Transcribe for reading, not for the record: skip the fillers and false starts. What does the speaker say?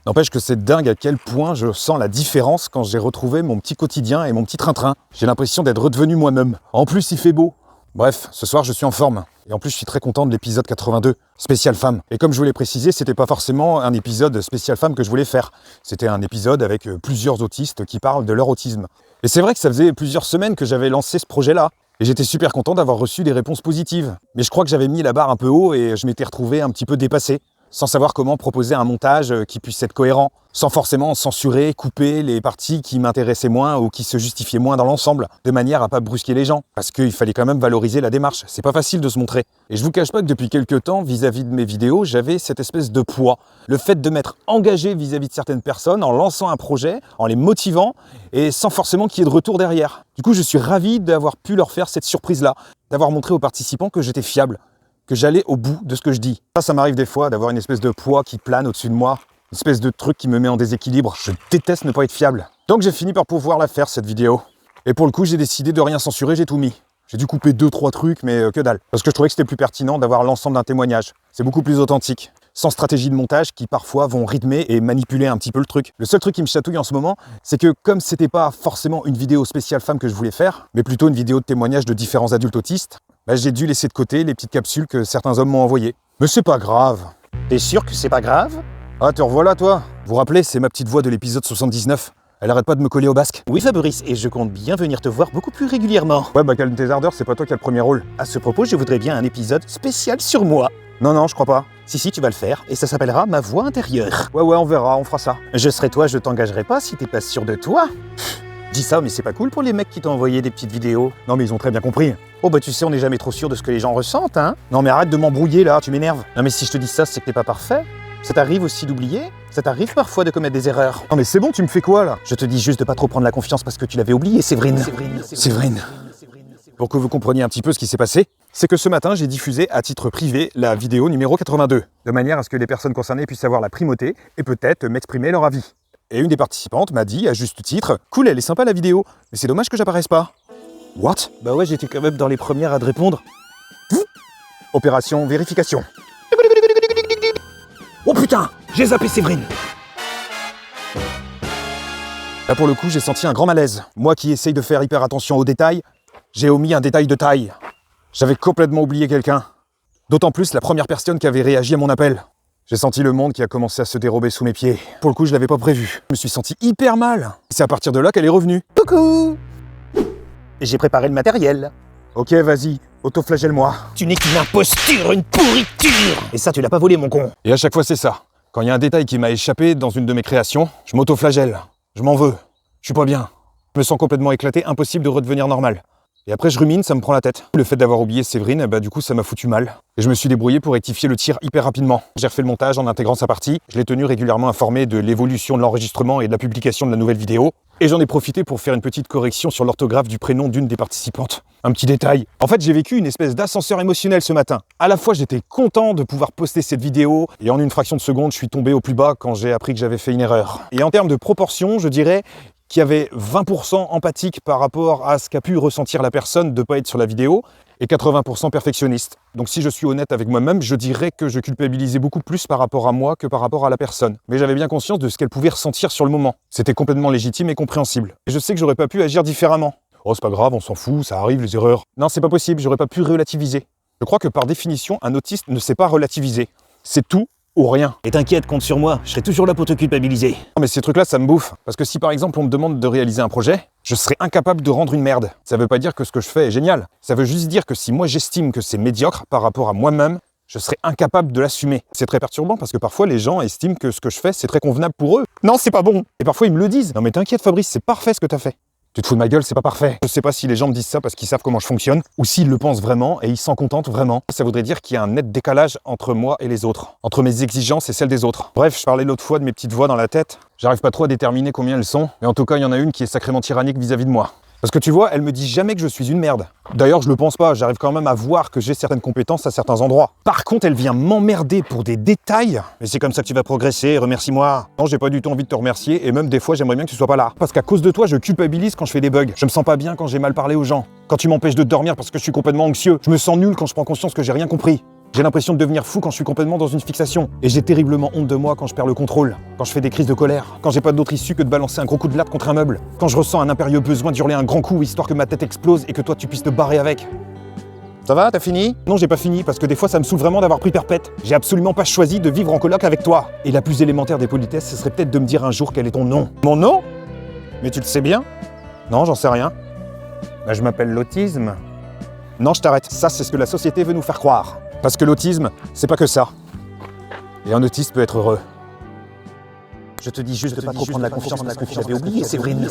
N'empêche que c'est dingue à quel point je sens la différence quand j'ai retrouvé mon petit quotidien et mon petit train-train. J'ai l'impression d'être redevenu moi-même. En plus, il fait beau. Bref, ce soir, je suis en forme. Et en plus, je suis très content de l'épisode 82, spécial femme. Et comme je vous l'ai précisé, c'était pas forcément un épisode spécial femme que je voulais faire. C'était un épisode avec plusieurs autistes qui parlent de leur autisme. Et c'est vrai que ça faisait plusieurs semaines que j'avais lancé ce projet-là. Et j'étais super content d'avoir reçu des réponses positives. Mais je crois que j'avais mis la barre un peu haut et je m'étais retrouvé un petit peu dépassé, sans savoir comment proposer un montage qui puisse être cohérent, sans forcément censurer, couper les parties qui m'intéressaient moins ou qui se justifiaient moins dans l'ensemble, de manière à pas brusquer les gens, parce qu'il fallait quand même valoriser la démarche, c'est pas facile de se montrer. Et je vous cache pas que depuis quelques temps, vis-à-vis de mes vidéos, j'avais cette espèce de poids, le fait de m'être engagé vis-à-vis de certaines personnes en lançant un projet, en les motivant, et sans forcément qu'il y ait de retour derrière. Du coup, je suis ravi d'avoir pu leur faire cette surprise-là, d'avoir montré aux participants que j'étais fiable, que j'allais au bout de ce que je dis. Ça m'arrive des fois d'avoir une espèce de poids qui plane au-dessus de moi, une espèce de truc qui me met en déséquilibre. Je déteste ne pas être fiable. Donc j'ai fini par pouvoir la faire, cette vidéo. Et pour le coup, j'ai décidé de rien censurer, j'ai tout mis. J'ai dû couper 2-3 trucs, mais que dalle. Parce que je trouvais que c'était plus pertinent d'avoir l'ensemble d'un témoignage. C'est beaucoup plus authentique. Sans stratégie de montage qui parfois vont rythmer et manipuler un petit peu le truc. Le seul truc qui me chatouille en ce moment, c'est que comme c'était pas forcément une vidéo spéciale femme que je voulais faire, mais plutôt une vidéo de témoignage de différents adultes autistes, j'ai dû laisser de côté les petites capsules que certains hommes m'ont envoyées. Mais c'est pas grave. T'es sûr que c'est pas grave? Ah, te revoilà toi. Vous vous rappelez, c'est ma petite voix de l'épisode 79. Elle arrête pas de me coller au basque. Oui Fabrice, et je compte bien venir te voir beaucoup plus régulièrement. Ouais, calme tes ardeurs, c'est pas toi qui as le premier rôle. À ce propos, je voudrais bien un épisode spécial sur moi. Non, je crois pas. Si, tu vas le faire, et ça s'appellera Ma voix intérieure. Ouais, on verra, on fera ça. Je serai toi, je t'engagerai pas si t'es pas sûr de toi. Dis ça, mais c'est pas cool pour les mecs qui t'ont envoyé des petites vidéos. Non, mais ils ont très bien compris. Oh tu sais, on n'est jamais trop sûr de ce que les gens ressentent, hein. Non, mais arrête de m'embrouiller là, tu m'énerves. Non, mais si je te dis ça, c'est que t'es pas parfait. Ça t'arrive aussi d'oublier. Ça t'arrive parfois de commettre des erreurs. Non, mais c'est bon, tu me fais quoi là? Je te dis juste de pas trop prendre la confiance parce que tu l'avais oublié, Séverine. Séverine. Pour que vous compreniez un petit peu ce qui s'est passé, c'est que ce matin, j'ai diffusé à titre privé la vidéo numéro 82, de manière à ce que les personnes concernées puissent avoir la primauté et peut-être m'exprimer leur avis. Et une des participantes m'a dit, à juste titre, « Cool, elle est sympa la vidéo, mais c'est dommage que j'apparaisse pas. » What? Bah ouais, j'étais quand même dans les premières à te répondre. Opération vérification. Oh putain, j'ai zappé Séverine. Là pour le coup, j'ai senti un grand malaise. Moi qui essaye de faire hyper attention aux détails, j'ai omis un détail de taille. J'avais complètement oublié quelqu'un. D'autant plus la première personne qui avait réagi à mon appel. J'ai senti le monde qui a commencé à se dérober sous mes pieds. Pour le coup, je l'avais pas prévu. Je me suis senti hyper mal. C'est à partir de là qu'elle est revenue. Coucou. J'ai préparé le matériel. Ok, vas-y, autoflagelle-moi. Tu n'es qu'une imposture, une pourriture. Et ça, tu l'as pas volé, mon con. Et à chaque fois, c'est ça. Quand il y a un détail qui m'a échappé dans une de mes créations, je m'autoflagelle. Je m'en veux. Je suis pas bien. Je me sens complètement éclaté, impossible de redevenir normal. Et après, je rumine, ça me prend la tête. Le fait d'avoir oublié Séverine, du coup, ça m'a foutu mal. Et je me suis débrouillé pour rectifier le tir hyper rapidement. J'ai refait le montage en intégrant sa partie. Je l'ai tenu régulièrement informé de l'évolution de l'enregistrement et de la publication de la nouvelle vidéo. Et j'en ai profité pour faire une petite correction sur l'orthographe du prénom d'une des participantes. Un petit détail. En fait, j'ai vécu une espèce d'ascenseur émotionnel ce matin. À la fois, j'étais content de pouvoir poster cette vidéo, et en une fraction de seconde, je suis tombé au plus bas quand j'ai appris que j'avais fait une erreur. Et en termes de proportion, je dirais qu'il y avait 20% empathique par rapport à ce qu'a pu ressentir la personne de ne pas être sur la vidéo, et 80% perfectionniste. Donc si je suis honnête avec moi-même, je dirais que je culpabilisais beaucoup plus par rapport à moi que par rapport à la personne. Mais j'avais bien conscience de ce qu'elle pouvait ressentir sur le moment. C'était complètement légitime et compréhensible. Et je sais que j'aurais pas pu agir différemment. Oh, c'est pas grave, on s'en fout, ça arrive, les erreurs. Non, c'est pas possible, j'aurais pas pu relativiser. Je crois que par définition, un autiste ne sait pas relativiser. C'est tout ou rien. Et t'inquiète, compte sur moi, je serai toujours là pour te culpabiliser. Non mais ces trucs-là, ça me bouffe. Parce que si par exemple on me demande de réaliser un projet, je serais incapable de rendre une merde. Ça veut pas dire que ce que je fais est génial. Ça veut juste dire que si moi j'estime que c'est médiocre par rapport à moi-même, je serais incapable de l'assumer. C'est très perturbant parce que parfois les gens estiment que ce que je fais, c'est très convenable pour eux. Non, c'est pas bon. Et parfois ils me le disent. Non mais t'inquiète Fabrice, c'est parfait ce que t'as fait. Tu te fous de ma gueule, c'est pas parfait. Je sais pas si les gens me disent ça parce qu'ils savent comment je fonctionne, ou s'ils le pensent vraiment et ils s'en contentent vraiment. Ça voudrait dire qu'il y a un net décalage entre moi et les autres, entre mes exigences et celles des autres. Bref, je parlais l'autre fois de mes petites voix dans la tête. J'arrive pas trop à déterminer combien elles sont, mais en tout cas, il y en a une qui est sacrément tyrannique vis-à-vis de moi. Parce que tu vois, elle me dit jamais que je suis une merde. D'ailleurs, je le pense pas, j'arrive quand même à voir que j'ai certaines compétences à certains endroits. Par contre, elle vient m'emmerder pour des détails. Mais c'est comme ça que tu vas progresser, remercie-moi. Non, j'ai pas du tout envie de te remercier, et même des fois, j'aimerais bien que tu sois pas là. Parce qu'à cause de toi, je culpabilise quand je fais des bugs. Je me sens pas bien quand j'ai mal parlé aux gens. Quand tu m'empêches de dormir parce que je suis complètement anxieux. Je me sens nul quand je prends conscience que j'ai rien compris. J'ai l'impression de devenir fou quand je suis complètement dans une fixation. Et j'ai terriblement honte de moi quand je perds le contrôle, quand je fais des crises de colère, quand j'ai pas d'autre issue que de balancer un gros coup de latte contre un meuble, quand je ressens un impérieux besoin d'hurler un grand coup histoire que ma tête explose et que toi tu puisses te barrer avec. Ça va, t'as fini? Non, j'ai pas fini, parce que des fois ça me saoule vraiment d'avoir pris perpète. J'ai absolument pas choisi de vivre en coloc avec toi. Et la plus élémentaire des politesses, ce serait peut-être de me dire un jour quel est ton nom. Mon nom? Mais tu le sais bien? Non, j'en sais rien. Bah, je m'appelle l'autisme. Non, je t'arrête. Ça, c'est ce que la société veut nous faire croire. Parce que l'autisme, c'est pas que ça. Et un autiste peut être heureux. Je te dis juste de pas trop prendre la confiance parce que tu l'avais oublié, Séverine.